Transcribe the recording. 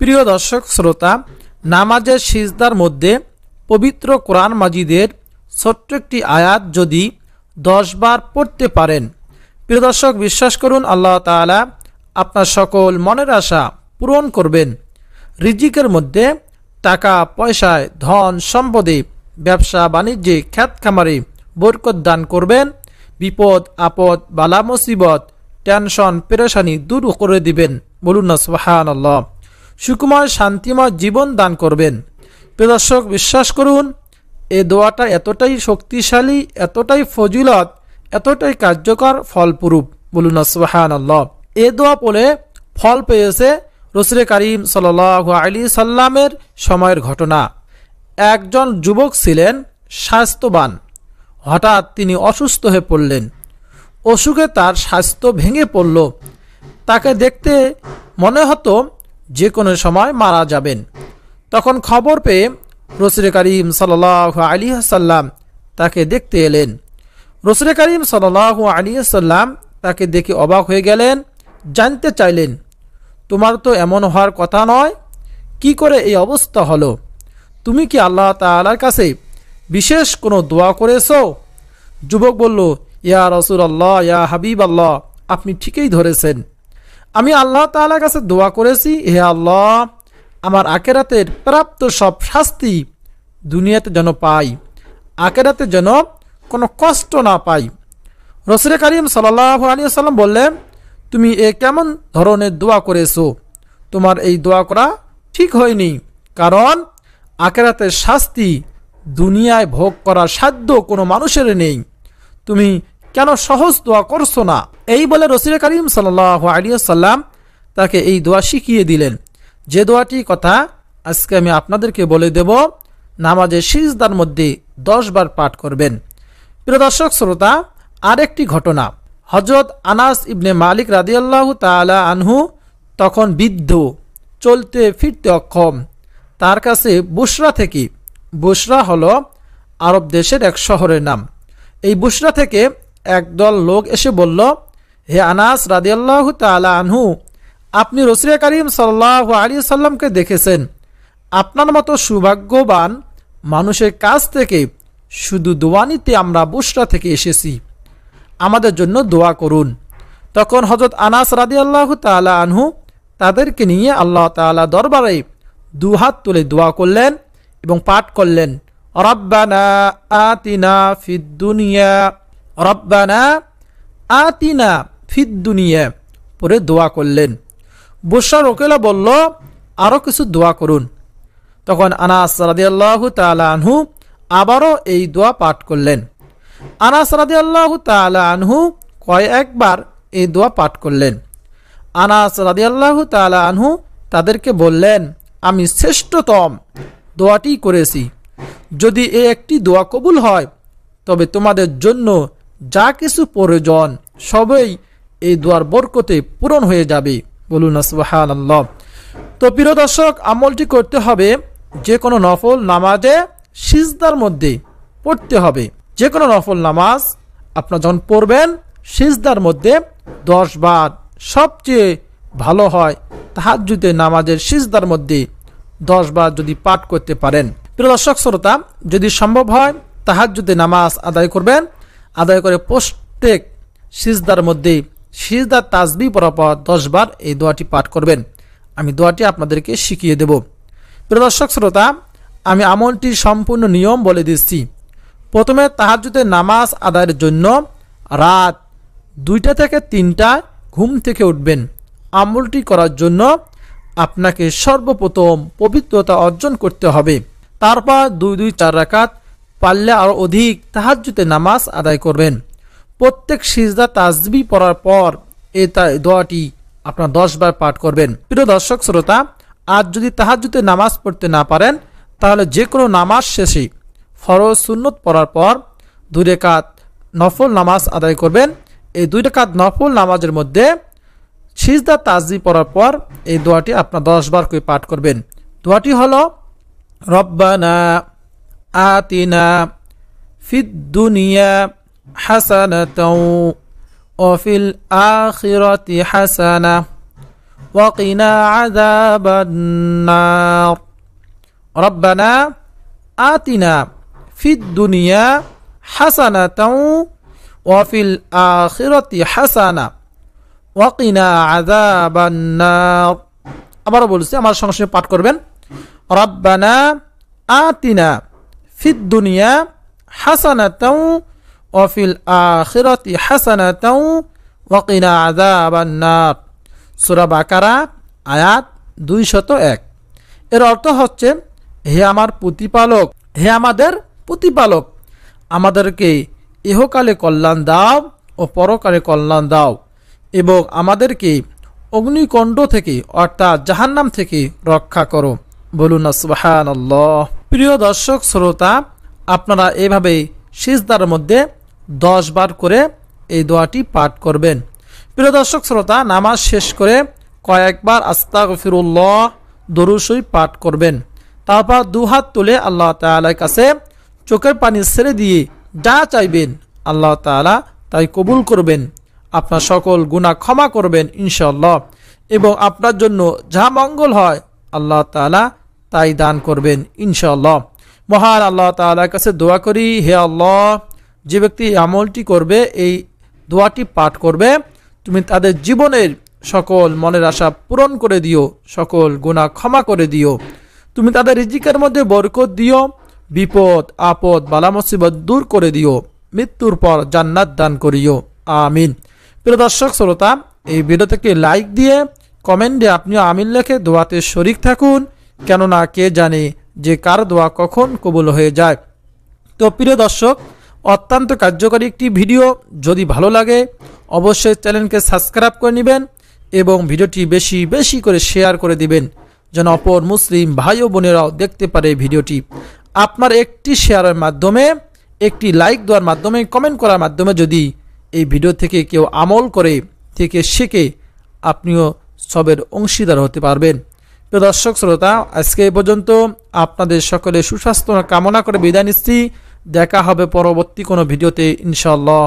প্রিয় দর্শক শ্রোতা, নামাজের সিজদার মধ্যে পবিত্র কোরআন মাজিদের ছোট্ট একটি আয়াত যদি 10 বার পড়তে পারেন, প্রিয় দর্শক বিশ্বাস করুন আল্লাহ তাআলা আপনার সকল মনের আশা পূরণ করবেন। রিজিকের মধ্যে, টাকা পয়সায়, ধন সম্পদে, ব্যবসা বাণিজ্যে, খ্যাত খামারে বরকত দান করবেন। বিপদ আপদ, বালা মুসিবত, টেনশন পেরেশানি দূর করে দিবেন। বলুন না সুবহানাল্লাহ। সুকুমার শান্তিময় জীবন দান করবেন। প্রিয় দর্শক বিশ্বাস করুন, এই দোয়াটা এতটাই শক্তিশালী, এতটাই ফজিলত, এতটাই কার্যকর, ফলপ্রুপ। বলুন না সুবহানাল্লাহ। এ দোয়া পড়ে ফল পেয়েছে রাসূল করিম সাল্লাল্লাহু আলাইহি সাল্লামের সময়ের ঘটনা। একজন যুবক ছিলেন স্বাস্থ্যবান, হঠাৎ তিনি অসুস্থ হয়ে পড়লেন। অসুখে তার স্বাস্থ্য ভেঙে পড়ল। তাকে দেখতে মনে হতো যে কোনো সময় মারা যাবেন। তখন খবর পেয়ে রাসূল করিম সাল্লাল্লাহু আলাইহি সাল্লাম তাকে দেখতে এলেন। রাসূল করিম সাল্লাল্লাহু আলাইহি সাল্লাম তাকে দেখে অবাক হয়ে গেলেন, জানতে চাইলেন, তোমার তো এমন হওয়ার কথা নয়, কি করে এই অবস্থা হলো? তুমি কি আল্লাহ তাআলার কাছে বিশেষ কোনো দোয়া করেছো? যুবক বলল, ইয়া রাসূলুল্লাহ, ইয়া হাবিবাল্লাহ, আপনি ঠিকই ধরেছেন। আমি আল্লাহ তাআলার কাছে দোয়া করেছি, হে আল্লাহ, আমার আখিরাতের প্রাপ্ত সব শাস্তি দুনিয়াতে যেন পাই, আখিরাতে যেন কোনো কষ্ট না পাই। রাসূল করিম সাল্লাল্লাহু আলাইহি ওয়াসাল্লাম বললেন, তুমি এ কেমন ধরনের দোয়া করেছো? তোমার এই দোয়া করা ঠিক হয়নি, কারণ আখিরাতের শাস্তি দুনিয়ায় ভোগ করার সাধ্য কোনো মানুষের নেই। তুমি কেন সহজ দোয়া করছো না? এই বলে রাসূল করিম সাল্লাল্লাহু আলাইহি ওয়াসাল্লাম তাকে এই দোয়া শিখিয়ে দিলেন, যে দোয়াটি কথা আজকে আমি আপনাদেরকে বলে দেব। নামাজের সিজদার মধ্যে 10 বার পাঠ করবেন। প্রিয় দর্শক শ্রোতা, আরেকটি ঘটনা। হযরত আনাস ইবনে মালিক রাদিয়াল্লাহু তাআলা আনহু তখন বৃদ্ধ, চলতে ফিরতে অক্ষম। তার কাছে বুসরা থেকে, বুসরা হলো আরব দেশের এক শহরের নাম, এই বুসরা থেকে একদল লোক এসে বলল, হে আনাস রাদিয়াল্লাহু তাআলা আনহু, আপনি রাসূল করিম সাল্লাল্লাহু আলাইহি সাল্লামকে দেখেছেন। আপনার মতো সৌভাগ্যবান মানুষের কাছ থেকে শুধু দোয়া নিতে আমরা বুসরা থেকে এসেছি, আমাদের জন্য দোয়া করুন। তখন হযরত আনাস রাদিয়াল্লাহু তাআলা আনহু তাদেরকে নিয়ে আল্লাহ তাআলা দরবারে দুহাত তুলে দোয়া করলেন এবং পাঠ করলেন, রব্বানা আতিনা ফিদ দুনিয়া, রব্বানা আতিনা ফিদ দুনিয়া পরে দোয়া করলেন। বুশরা ওকেলা বলল, আরো কিছু দোয়া করুন। তখন আনাস রাদিয়াল্লাহু তাআলা আনহু আবারও এই দোয়া পাঠ করলেন। আনাস রাদিয়াল্লাহু তাআলা আনহু কয়েকবার এই দোয়া পাঠ করলেন। আনাস রাদিয়াল্লাহু তাআলা আনহু তাদেরকে বললেন, আমি শ্রেষ্ঠতম দোয়াটি করেছি। যদি এই একটি দোয়া কবুল হয়, তবে তোমাদের জন্য যা কিছু প্রয়োজন সবই এই দোয়ার বরকতে পূরণ হয়ে যাবে। বলুন সুবহানাল্লাহ। তো প্রিয় দর্শক, আমলটি করতে হবে যে কোনো নফল নামাজে সিজদার মধ্যে পড়তে হবে। যে কোনো নফল নামাজ আপনার যখন পড়বেন, সিজদার মধ্যে 10 বার, সবচেয়ে ভালো হয় তাহাজ্জুদের নামাজের সিজদার মধ্যে 10 বার যদি পাঠ করতে পারেন। প্রিয় দর্শক শ্রোতা, যদি সম্ভব হয় তাহাজ্জুদের নামাজ আদায় করবেন। আদায় করে প্রত্যেক সিজদার মধ্যে সিজদার তাসবিহ পড়ার পর 10 বার এই দোয়াটি পাঠ করবেন। আমি দোয়াটি আপনাদেরকে শিখিয়ে দেব। প্রিয় দর্শক শ্রোতা, আমি আমলটির সম্পূর্ণ নিয়ম বলে দিচ্ছি। প্রথমে তাহাজ্জুদের নামাজ আদায়ের জন্য রাত 2টা থেকে 3টা ঘুম থেকে উঠবেন। আমলটি করার জন্য আপনাকে সর্বপ্রথম পবিত্রতা অর্জন করতে হবে। তারপর 2-4 রাকাত, পারলে আরও অধিক তাহাজ্জুদের নামাজ আদায় করবেন। প্রত্যেক সিজদা তাসবিহ পড়ার পর এই দোয়াটি আপনার 10 বার পাঠ করবেন। প্রিয় দর্শক শ্রোতা, আজ যদি তাহাজ্জুদের নামাজ পড়তে না পারেন, তাহলে যে কোনো নামাজ শেষে ফরজ সুন্নত পড়ার পর 2 রাকাত নফল নামাজ আদায় করবেন। এই 2 রাকাত নফল নামাজের মধ্যে সিজদা তাসবিহ পড়ার পর এই দোয়াটি আপনার 10 বার করে পাঠ করবেন। দোয়াটি হলো, রব্বানা আতিনা ফিদ দুনিয়া হাসানাতাও ওয়া ফিল আখিরাতি হাসানাহ وقنا عذاب النار ربنا آتنا في الدنيا حسنة وفي الآخرة حسنة وقنا عذاب النار আবার বলছি আমার সঙ্গে সঙ্গে পাঠ করবেন রব্বানা আতিনা ফিদ দুনিয়া হাসানাতাও ওয়া ফিল আখিরাতি হাসানাতাও ওয়া কিনা আযাবান নার সূরা বাকারা আয়াত 201 এর অর্থ হচ্ছে হে আমার প্রতিপালক হে আমাদের প্রতিপালক আমাদেরকে ইহকালে কল্যাণ দাও ও পরকালে কল্যাণ দাও এবং আমাদেরকে অগ্নিকুণ্ড থেকে অর্থাৎ জাহান্নাম থেকে রক্ষা করো বলুন সুবহানাল্লাহ প্রিয় দর্শক শ্রোতা আপনারা এভাবে সিজদার মধ্যে 10 বার করে এই দোয়াটি পাঠ করবেন প্রিয় দর্শক শ্রোতা নামাজ শেষ করে কয়েকবার আস্তাগফিরুল্লাহ দরুদ শরীফ পাঠ করবেন তারপর দুহাত তুলে আল্লাহ তাআলার কাছে চোখের পানি ছেড়ে দিয়ে যা চাইবেন আল্লাহ তাআলা তাই কবুল করবেন আপনার সকল গুনাহ ক্ষমা করবেন ইনশাআল্লাহ এবং আপনার জন্য যা মঙ্গল হয় আল্লাহ তাআলা তাই দান করবেন ইনশাআল্লাহ মহান আল্লাহ তাআলার কাছে দোয়া করি হে আল্লাহ যে ব্যক্তি আমলটি করবে এই দোয়াটি পাঠ করবে তুমি তাদের জীবনের সকল মনের আশা পূরণ করে দিও সকল গুনাহ ক্ষমা করে দিও তুমি তাদের রিজিকের মধ্যে বরকত দিও বিপদ আপদ বালা মুসিবত দূর করে দিও মৃত্যুর পর জান্নাত দান করিও আমিন প্রিয় দর্শক শ্রোতা এই ভিডিওটাকে লাইক দিয়ে কমেন্টে আপনি আমিন লিখে দোয়াতে শরীক থাকুন কেননা কে জানে যে কার দোয়া কখন কবুল হয়ে যায় তো প্রিয় দর্শক অত্যন্ত কার্যকরী একটি ভিডিও যদি ভালো লাগে অবশ্যই চ্যানেলকে সাবস্ক্রাইব করে নেবেন এবং ভিডিওটি বেশি বেশি করে শেয়ার করে দিবেন যেন অপর মুসলিম ভাই ও বোনেরাও দেখতে পারে ভিডিওটি আপনার একটি শেয়ারের মাধ্যমে একটি লাইক দেওয়ার মাধ্যমে কমেন্ট করার মাধ্যমে যদি এই ভিডিও থেকে কেউ আমল করে থেকে শিখে আপনিও সবের অংশীদার হতে পারবেন তো দর্শক শ্রোতা আজকে এই পর্যন্ত আপনাদের সকলে সুস্বাস্থ্য কামনা করে বিদায় নিচ্ছি দেখা হবে পরবর্তী কোনো ভিডিওতে ইনশাআল্লাহ